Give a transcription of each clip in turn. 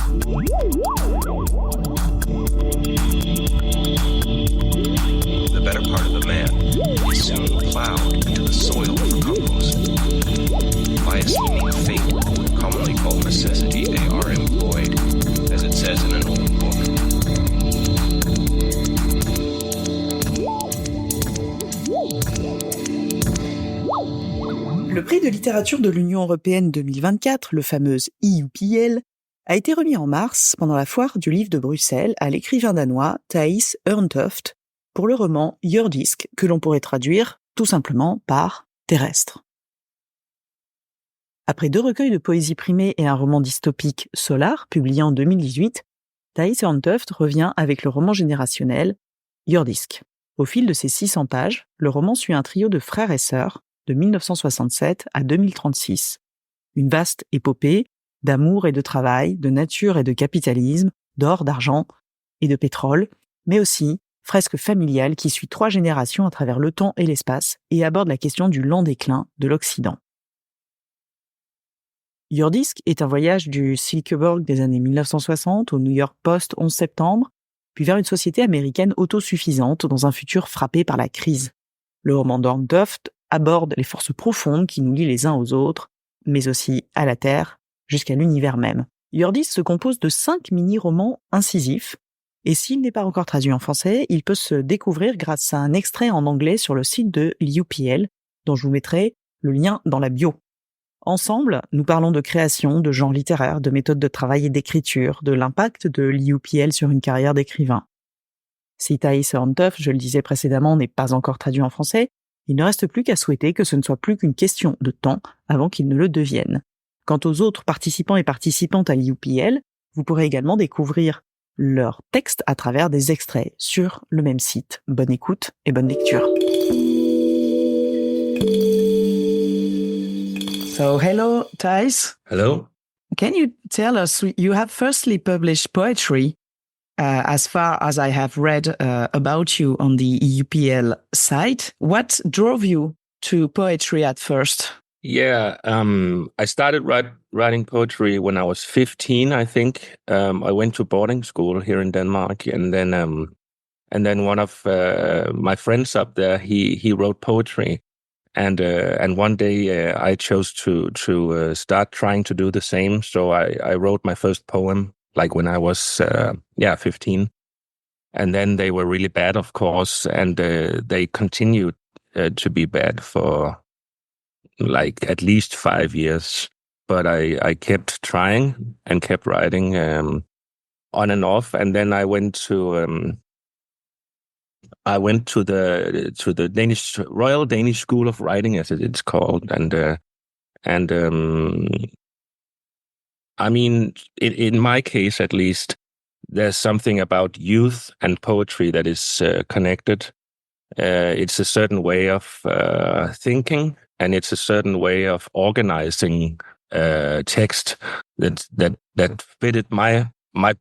The better part of a man is soon plowed into the soil for compost. By a scheming fate, commonly called necessity, they are employed, as it says in an old book. Le Prix de littérature de l'Union Européenne 2024, le fameux EUPL, a été remis en mars pendant la foire du livre de Bruxelles à l'écrivain danois Theis Ørntoft pour le roman Jordisk, que l'on pourrait traduire tout simplement par Terrestre. Après 2 recueils de poésies primées et un roman dystopique Solar, publié en 2018, Theis Ørntoft revient avec le roman générationnel Jordisk. Au fil de ses 600 pages, le roman suit un trio de frères et sœurs de 1967 à 2036. Une vaste épopée d'amour et de travail, de nature et de capitalisme, d'or, d'argent et de pétrole, mais aussi fresque familiale qui suit 3 générations à travers le temps et l'espace et aborde la question du lent déclin de l'Occident. Jordisk est un voyage du Silkeborg des années 1960 au New York Post 11 septembre, puis vers une société américaine autosuffisante dans un futur frappé par la crise. Le roman d'Ørntoft aborde les forces profondes qui nous lient les uns aux autres, mais aussi à la Terre, jusqu'à l'univers même. Jordisk se compose de 5 mini-romans incisifs, et s'il n'est pas encore traduit en français, il peut se découvrir grâce à un extrait en anglais sur le site de l'EUPL, dont je vous mettrai le lien dans la bio. Ensemble, nous parlons de création, de genre littéraire, de méthodes de travail et d'écriture, de l'impact de l'EUPL sur une carrière d'écrivain. Si Theis Ørntoft, je le disais précédemment, n'est pas encore traduit en français, il ne reste plus qu'à souhaiter que ce ne soit plus qu'une question de temps avant qu'il ne le devienne. Quant aux autres participants et participantes à l'EUPL, vous pourrez également découvrir leurs textes à travers des extraits sur le même site. Bonne écoute et bonne lecture. So, hello, Theis. Hello. Can you tell us, you have firstly published poetry, as far as I have read about you on the EUPL site. What drove you to poetry at first? Yeah, I started writing poetry when I was 15, I think. I went to boarding school here in Denmark, and then one of my friends up there, he wrote poetry, and one day I chose to start trying to do the same. So I wrote my first poem like when I was 15, and then they were really bad, of course, and they continued to be bad for like at least 5 years. But I kept trying and kept writing on and off, and then I went to the Danish Royal Danish School of Writing, as it's called, and I mean, in my case at least, there's something about youth and poetry that is connected. It's a certain way of thinking, and it's a certain way of organizing text that fitted my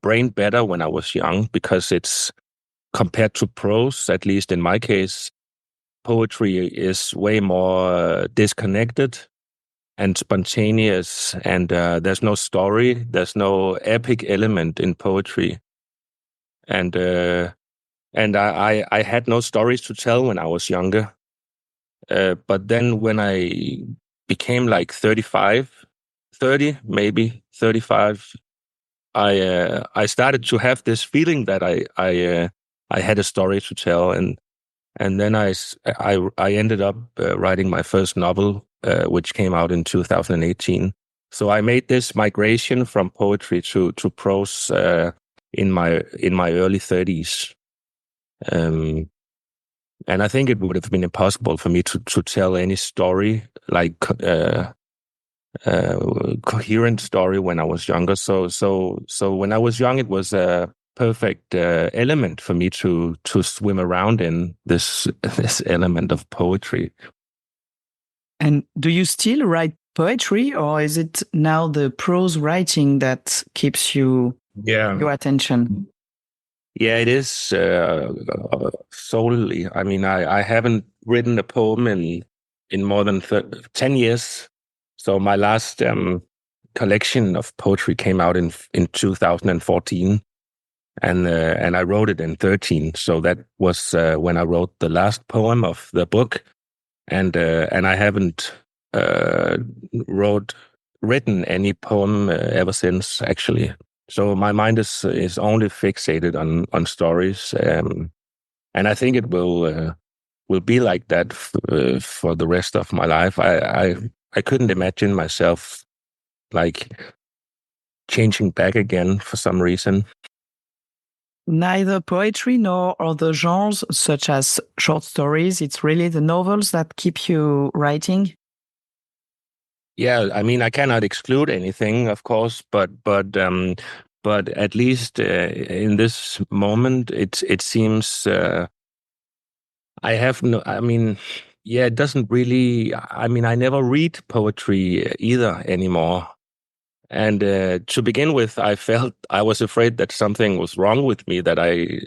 brain better when I was young, because it's compared to prose, at least in my case, poetry is way more disconnected and spontaneous, and there's no story, there's no epic element in poetry, and I had no stories to tell when I was younger. But then when I became like 30, maybe 35, I started to have this feeling that I had a story to tell, and then I ended up writing my first novel, which came out in 2018. So I made this migration from poetry to prose in my early 30s. And I think it would have been impossible for me to tell any story, like coherent story, when I was younger. So when I was young, it was a perfect element for me to swim around in this element of poetry. And do you still write poetry, or is it now the prose writing that keeps your attention? Yeah, it is solely. I mean, I haven't written a poem in more than 10 years. So my last collection of poetry came out in 2014, and I wrote it in 2013. So that was when I wrote the last poem of the book, and I haven't written any poem ever since, actually. So my mind is only fixated on stories, and I think it will be like that for the rest of my life. I couldn't imagine myself like changing back again for some reason. Neither poetry nor other genres, such as short stories. It's really the novels that keep you writing. Yeah, I mean, I cannot exclude anything, of course, but at least in this moment, it seems I have no. I mean, yeah, it doesn't really. I mean, I never read poetry either anymore. And to begin with, I was afraid that something was wrong with me, that I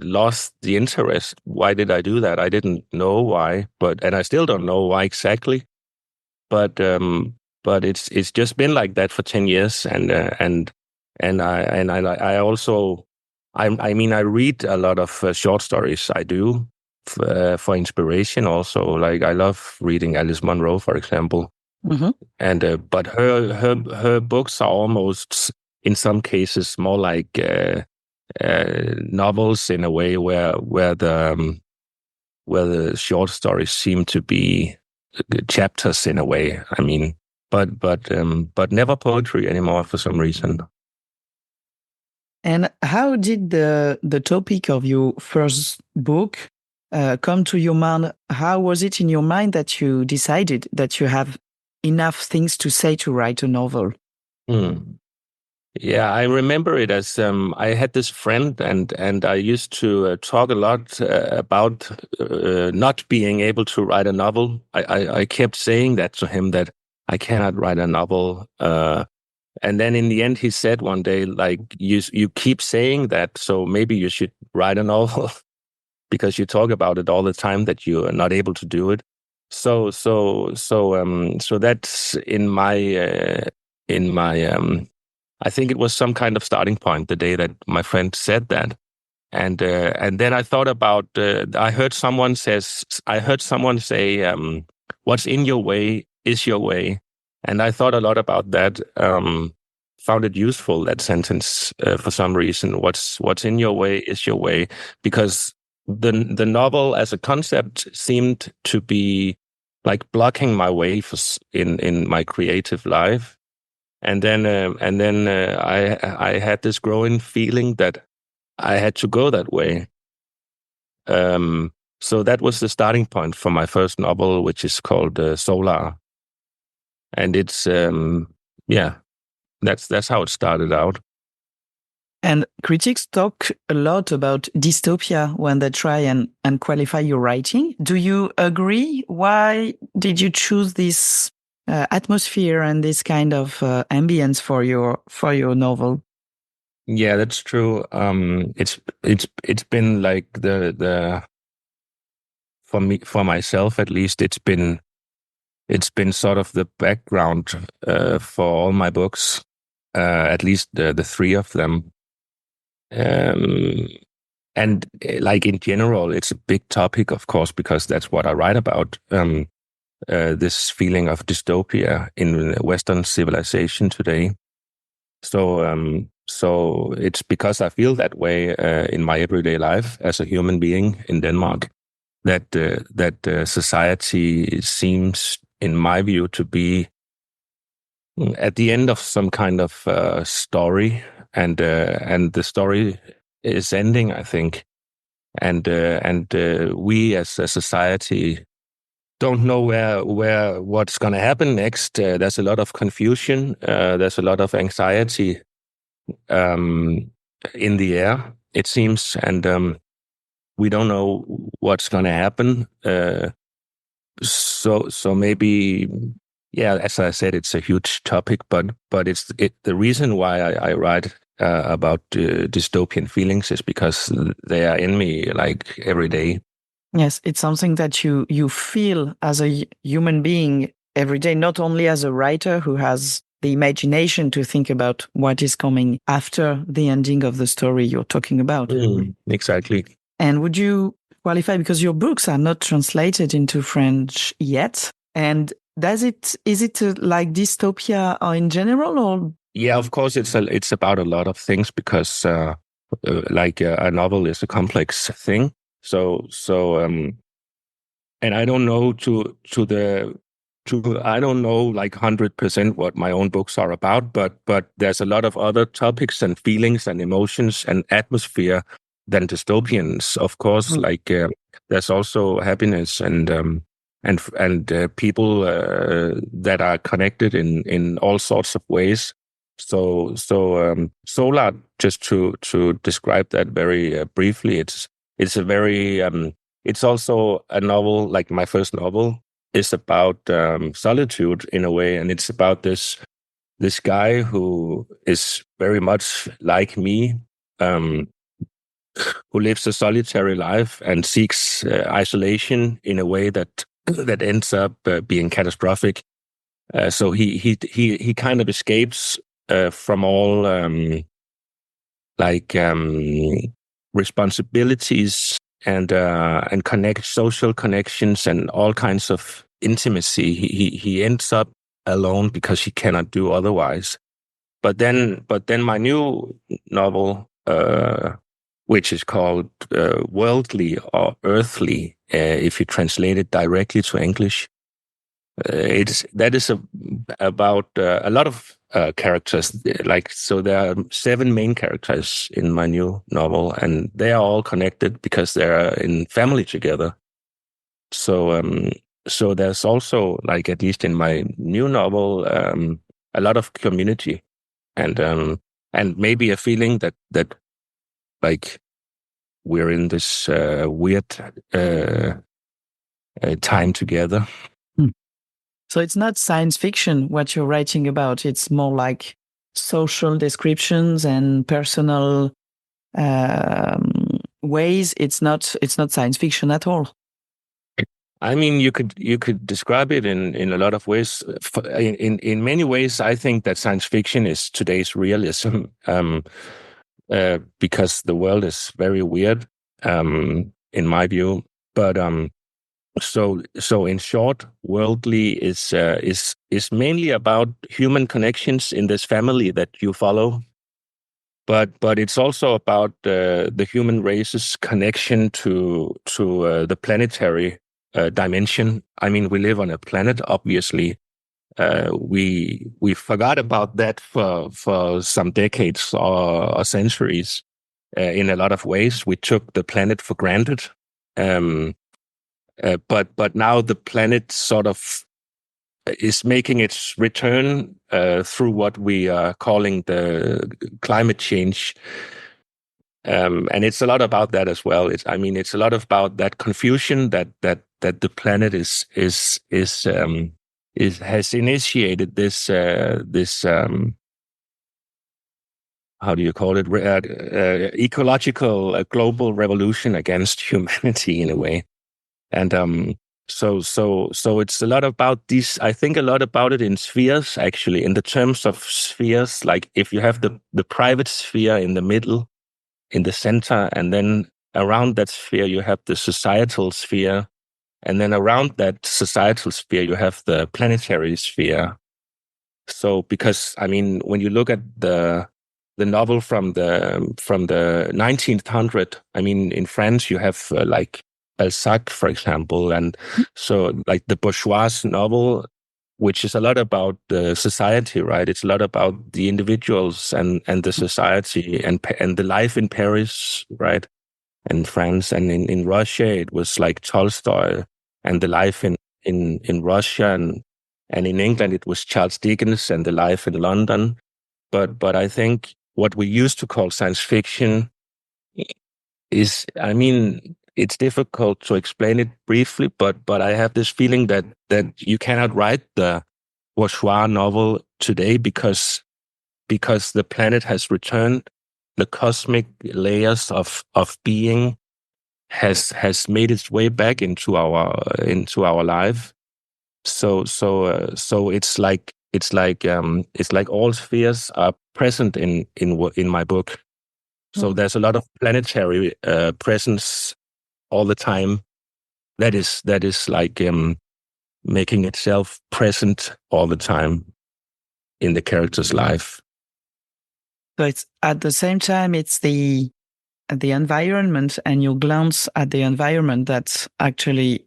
lost the interest. Why did I do that? I didn't know why, and I still don't know why exactly. But it's just been like that for 10 years, and I also, I mean, I read a lot of short stories. I do for inspiration also. Like I love reading Alice Munro, for example. Mm-hmm. And but her books are almost, in some cases, more like novels in a way, where the short stories seem to be chapters in a way. I mean, but never poetry anymore for some reason. And how did the topic of your first book come to your mind? How was it in your mind that you decided that you have enough things to say to write a novel? Yeah, I remember it as I had this friend, and I used to talk a lot about not being able to write a novel. I kept saying that to him, that I cannot write a novel. And then in the end, he said one day, like, you keep saying that, so maybe you should write a novel because you talk about it all the time that you are not able to do it. So that's in my I think it was some kind of starting point the day that my friend said that, and then I thought about. I heard someone say, "What's in your way is your way," and I thought a lot about that. Found it useful, that sentence, for some reason. What's in your way is your way, because the novel as a concept seemed to be like blocking my way in my creative life. And then I had this growing feeling that I had to go that way. So that was the starting point for my first novel, which is called Solar. And it's that's how it started out. And critics talk a lot about dystopia when they try and qualify your writing. Do you agree? Why did you choose this atmosphere and this kind of ambience for your novel? Yeah, that's true. It's been like the for myself at least, it's been sort of the background for all my books, at least the three of them. And like in general, it's a big topic, of course, because that's what I write about. This feeling of dystopia in Western civilization today. So it's because I feel that way in my everyday life as a human being in Denmark, that society seems, in my view, to be at the end of some kind of story, and the story is ending, I think, and we as a society don't know where what's going to happen next. There's a lot of confusion. There's a lot of anxiety in the air, it seems, and we don't know what's going to happen. So maybe, yeah, as I said, it's a huge topic, but it's the reason why I write about dystopian feelings is because they are in me like every day. Yes, it's something that you feel as a human being every day, not only as a writer who has the imagination to think about what is coming after the ending of the story you're talking about. Exactly. And would you qualify, because your books are not translated into French yet, and is it like dystopia in general, or? Yeah, of course, it's about a lot of things, because a novel is a complex thing. And I don't know I don't know like 100% what my own books are about, but there's a lot of other topics and feelings and emotions and atmosphere than dystopians. Of course, there's also happiness and people that are connected in all sorts of ways. So Solar, just to describe that very briefly, it's a very it's also a novel, like my first novel is about solitude in a way, and it's about this guy who is very much like me, who lives a solitary life and seeks isolation in a way that ends up being catastrophic. So he kind of escapes from all responsibilities and social connections and all kinds of intimacy. He ends up alone because he cannot do otherwise. But then my new novel, which is called Worldly or Earthly, if you translate it directly to English, that is about a lot of characters. So there are 7 main characters in my new novel, and they are all connected because they're in family together. So there's also, like, at least in my new novel, a lot of community and maybe a feeling that like we're in this weird time together. So it's not science fiction what you're writing about. It's more like social descriptions and personal ways. It's not science fiction at all. I mean, you could describe it in a lot of ways. In many ways, I think that science fiction is today's realism, because the world is very weird, in my view. But so in short, Worldly is mainly about human connections in this family that you follow. But it's also about the human race's connection to the planetary dimension. I mean, we live on a planet, obviously. We forgot about that for some decades or centuries. In a lot of ways, we took the planet for granted. But now the planet sort of is making its return through what we are calling the climate change. And it's a lot about that as well. It's a lot about that confusion that the planet has initiated this how do you call it, ecological global revolution against humanity in a way. And so it's a lot about these. I think a lot about it in spheres, actually, in the terms of spheres. Like if you have the private sphere in the middle, in the center, and then around that sphere you have the societal sphere, and then around that societal sphere you have the planetary sphere. So because when you look at the novel from the 1900, in France you have like Balzac, for example, and so like the bourgeois novel, which is a lot about the society, right? It's a lot about the individuals and the society and the life in Paris, right? And France, and in Russia it was like Tolstoy and the life in Russia, and in England it was Charles Dickens and the life in London. But I think what we used to call science fiction is, it's difficult to explain it briefly, but I have this feeling that you cannot write the bourgeois novel today because the planet has returned. The cosmic layers of being has made its way back into our life. So it's like like all spheres are present in my book. So there's a lot of planetary presence all the time. That is like making itself present all the time in the character's life. So it's at the same time, it's the environment and your glance at the environment that actually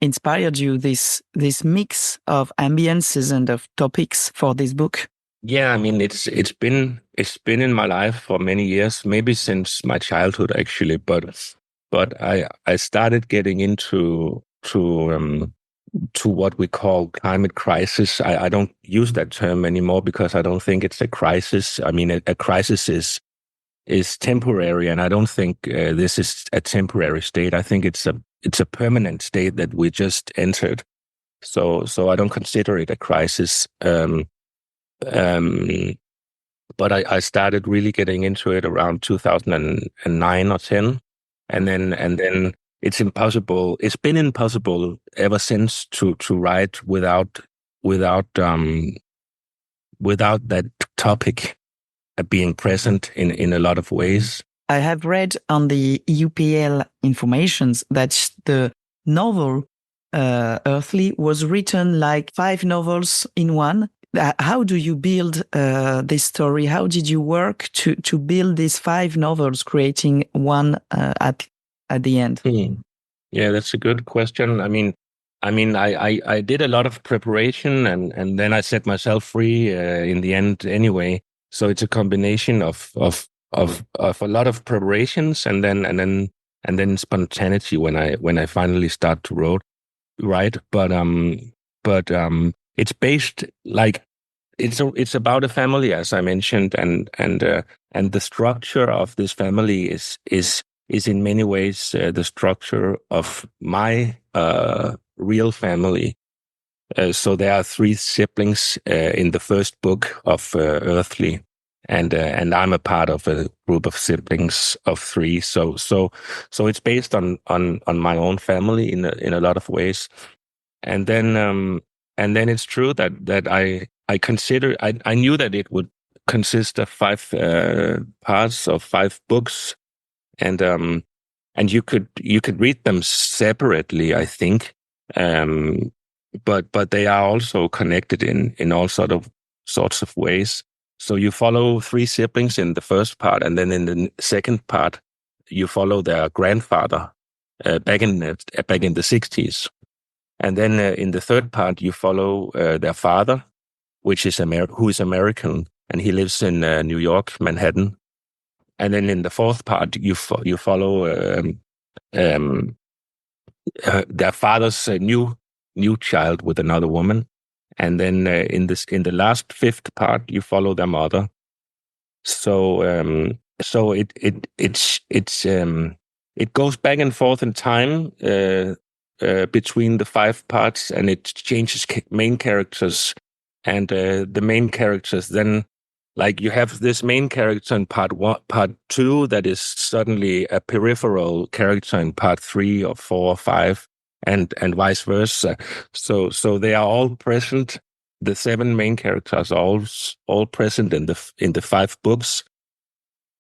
inspired you, this mix of ambiences and of topics for this book. Yeah, I mean it's been in my life for many years, maybe since my childhood actually, but I started getting into what we call climate crisis. I don't use that term anymore because I don't think it's a crisis. I mean, a crisis is temporary, and I don't think this is a temporary state. I think it's a permanent state that we just entered. So I don't consider it a crisis. But I started really getting into it around 2009 or 10, and then it's impossible. It's been impossible ever since to write without that topic being present in a lot of ways. I have read on the EUPL informations that the novel Earthly was written like 5 novels in one. How do you build this story? How did you work to build these 5 novels, creating one at the end? Yeah, that's a good question. I mean, I did a lot of preparation, and then I set myself free in the end anyway. So it's a combination of a lot of preparations and then spontaneity when I finally start to write. But it's based like it's about a family, as I mentioned, and the structure of this family is in many ways the structure of my real family. So there are 3 siblings in the first book of Earthly, and I'm a part of a group of siblings of 3. So it's based on my own family in a lot of ways, and then it's true that I consider I knew that it would consist of 5 parts of 5 books, and you could read them separately, I think. But they are also connected in all sorts of ways. So you follow 3 siblings in the first part, and then in the second part, you follow their grandfather back in the 60s, and then in the third part you follow their father, which is who is American, and he lives in New York, Manhattan. And then in the fourth part you follow their father's new child with another woman, and then in the last 5th part you follow their mother. So it goes back and forth in time between the 5 parts, and it changes main characters, and the main characters then, like, you have this main character in part 2 that is suddenly a peripheral character in part 3 or 4 or 5, and vice versa. So they are all present. The 7 main characters are all present in the 5 books,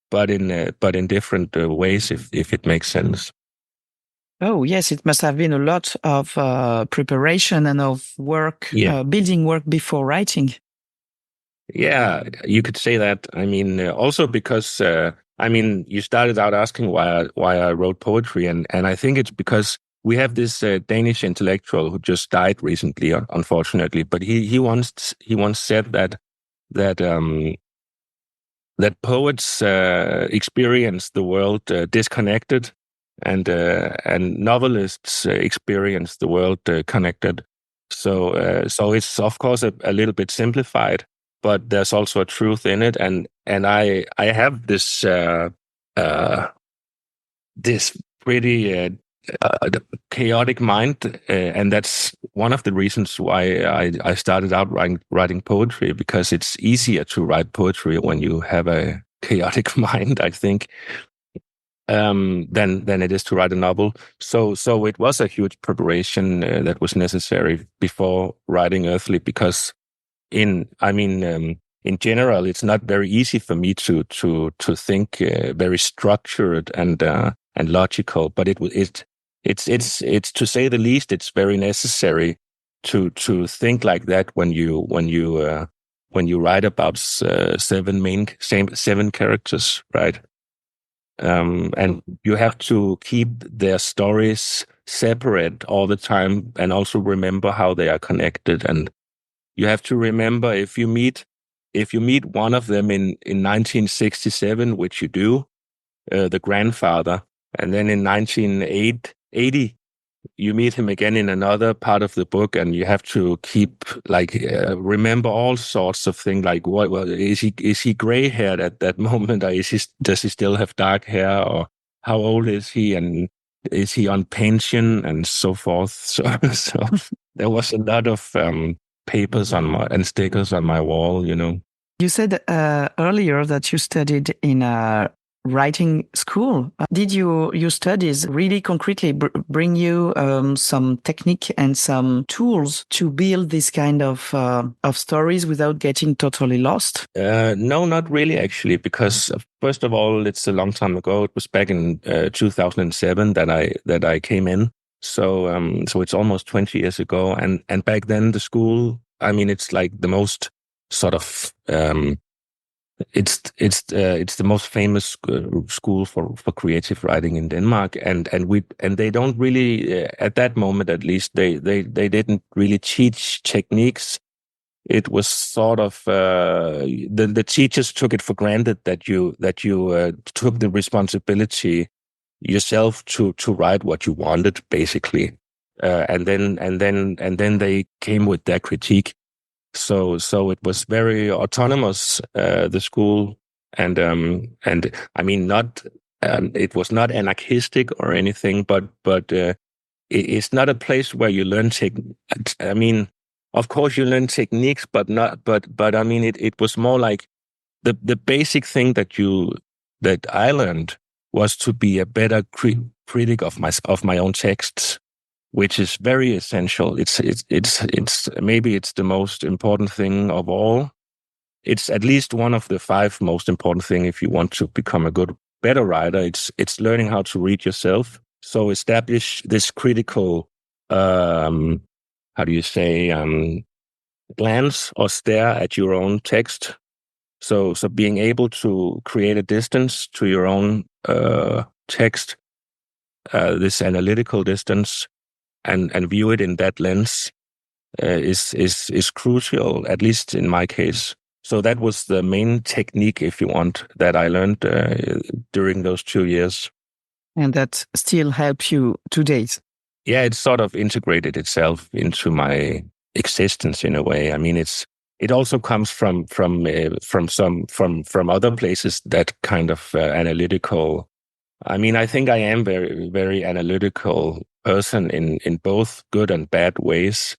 but in different ways, if it makes sense. Oh yes, it must have been a lot of preparation and of work, building work before writing. Yeah, you could say that. I mean, also because you started out asking why I wrote poetry, and I think it's because we have this Danish intellectual who just died recently, unfortunately. But he once said that poets experience the world disconnected, and novelists experience the world connected. So it's of course a little bit simplified, but there's also a truth in it, and I have this this pretty chaotic mind, and that's one of the reasons why I started out writing poetry, because it's easier to write poetry when you have a chaotic mind, I think, than it is to write a novel. So it was a huge preparation that was necessary before writing Earthly, because in general, it's not very easy for me to think very structured and logical. But it's to say the least, it's very necessary to think like that when you write about seven characters, right? And you have to keep their stories separate all the time, and also remember how they are connected. And you have to remember if you meet one of them in 1967, which you do, the grandfather, and then in 1980 you meet him again in another part of the book, and you have to keep remember all sorts of things, like is he gray haired at that moment, or does he still have dark hair, or how old is he, and is he on pension, and so forth. So there was a lot of papers and stickers on my wall, You said earlier that you studied in a writing school. Did your studies really concretely bring you some technique and some tools to build this kind of stories without getting totally lost? No, not really, actually, because first of all, it's a long time ago. It was back in 2007 that I came in. So it's almost 20 years ago. And back then the school, it's like the most sort of it's the most famous school for creative writing in Denmark, and they don't really at that moment, at least, they didn't really teach techniques. It was sort of the teachers took it for granted that you took the responsibility yourself to write what you wanted, basically, and then they came with their critique. So it was very autonomous, the school, and not it was not anarchistic or anything, but it's not a place where you learn of course you learn techniques, but it was more like the basic thing that I learned was to be a better critic of my own texts, which is very essential. It's maybe it's the most important thing of all. It's at least one of the 5 most important things if you want to become a better writer. It's learning how to read yourself. So establish this critical, glance or stare at your own text. So being able to create a distance to your own text, this analytical distance, and view it in that lens is crucial, at least in my case. So that was the main technique, if you want, that I learned during those 2 years. And that still helps you today? Yeah, it sort of integrated itself into my existence in a way. It also comes from other places, that kind of analytical. I think I am very, very analytical person in both good and bad ways,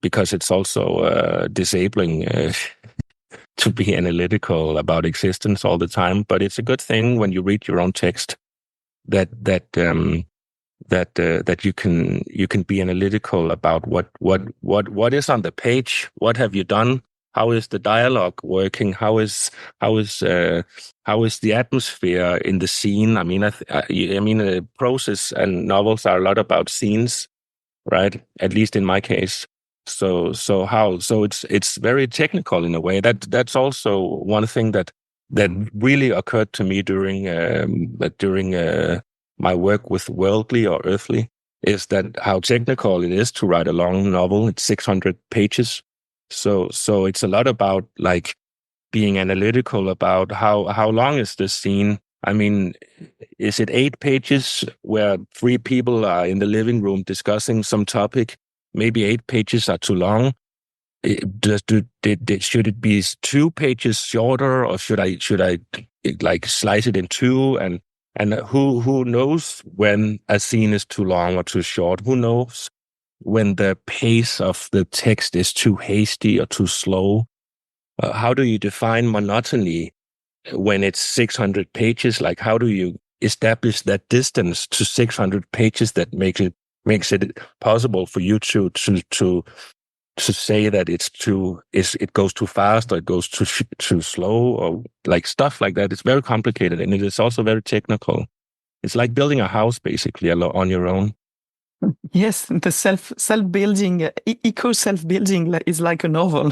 because it's also disabling to be analytical about existence all the time. But it's a good thing when you read your own text that you can be analytical about what is on the page, what have you done, how is the dialogue working, how is the atmosphere in the scene. Prose and novels are a lot about scenes, right? At least in my case. So it's very technical in a way. That's also one thing that really occurred to me during my work with worldly or earthly, is that how technical it is to write a long novel. It's 600 pages. So it's a lot about like being analytical about how long is this scene. Is it 8 pages where 3 people are in the living room discussing some topic? Maybe 8 pages are too long. Should it be 2 pages shorter, or should I like slice it in 2? And who knows when a scene is too long or too short? Who knows when the pace of the text is too hasty or too slow? How do you define monotony when it's 600 pages? Like, how do you establish that distance to 600 pages that makes it possible for you to say that it goes too fast or it goes too slow or like stuff like that. It's very complicated, and it is also very technical. It's like building a house basically on your own. Yes, the self-building, eco self-building is like a novel.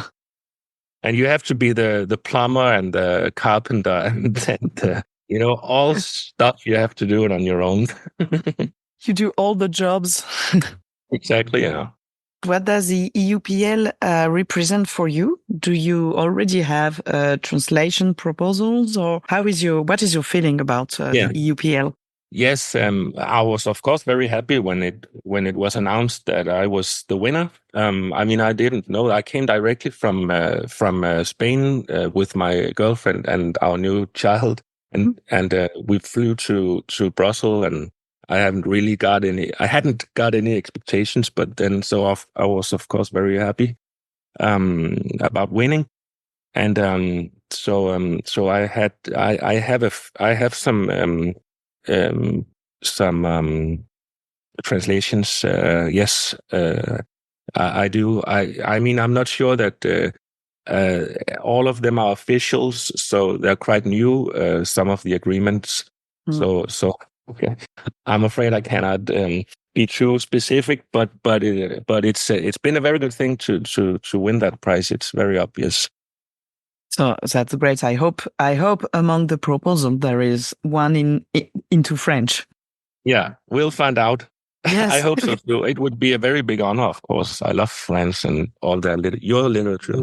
And you have to be the plumber and the carpenter and all stuff you have to do it on your own. You do all the jobs. Exactly, yeah. What does the EUPL represent for you? Do you already have translation proposals, or what is your feeling about the EUPL? Yes, I was of course very happy when it was announced that I was the winner. I didn't know. I came directly from Spain with my girlfriend and our new child, and we flew to Brussels, and I hadn't got any expectations, but then I was of course very happy about winning, and so I have some translations. Yes, I do. I'm not sure that all of them are officials, so they're quite new. Some of the agreements. So okay. I'm afraid I cannot be too specific, but it's been a very good thing to win that prize. It's very obvious. So that's great. I hope among the proposal there is one into French. Yeah, we'll find out. Yes. I hope so too. It would be a very big honor, of course. I love French and all your literature.